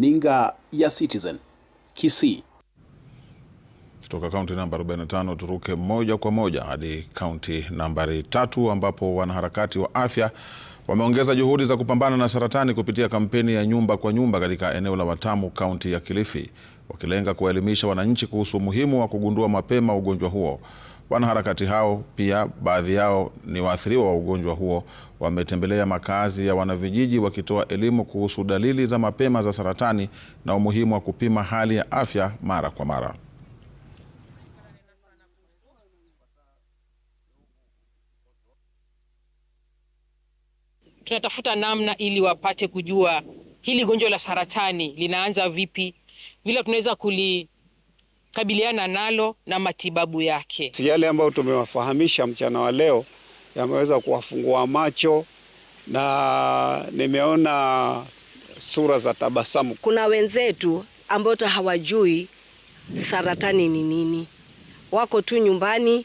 Ninga ya Citizen, Kisii. Kutoka kaunti namba 45 turuke moja kwa moja hadi kaunti nambari 3 ambapo wanaharakati wa afya wameongeza juhudi za kupambana na saratani kupitia kampeni ya nyumba kwa nyumba katika eneo la Watamu, kaunti ya Kilifi, wakilenga kuelimisha wananchi kuhusu umuhimu wa kugundua mapema ugonjwa huo. Wanaharakati hao, pia baadhi yao ni waathiriwa wa ugonjwa huo, wametembelea makazi ya wanavijiji wakitoa elimu kuhusu dalili za mapema za saratani na umuhimu wa kupima hali ya afya mara kwa mara. Tunatafuta namna ili wapate kujua hili gonjwa la saratani linaanza vipi, vile tunaweza kulikabiliana nalo na matibabu yake. Yale ambayo tumewafahamisha mchana wa leo yameweza kuwafungua macho na nimeona sura za tabasamu. Kuna wenzetu ambao hawajui saratani ni nini. Wako tu nyumbani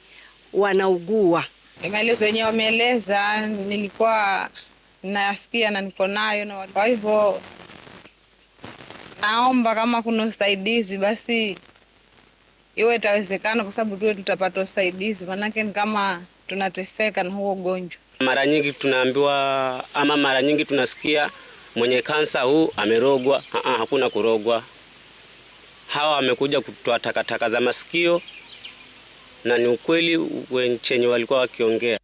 wanaugua. Maelezo yenyewe wameeleza nilikuwa nayasikia na niko nayo, na kwa hivyo naomba kama kuna usaidizi basi iwe itawezekana, kwa sababu tuwe tutapata usaidizi, manake kama tunateseka na huo ugonjwa. Mara nyingi tunaambiwa ama mara nyingi tunasikia mwenye kansa huu amerogwa. Hakuna kurogwa. Hawa wamekuja kutoa takataka za masikio na ni ukweli chenye walikuwa wakiongea.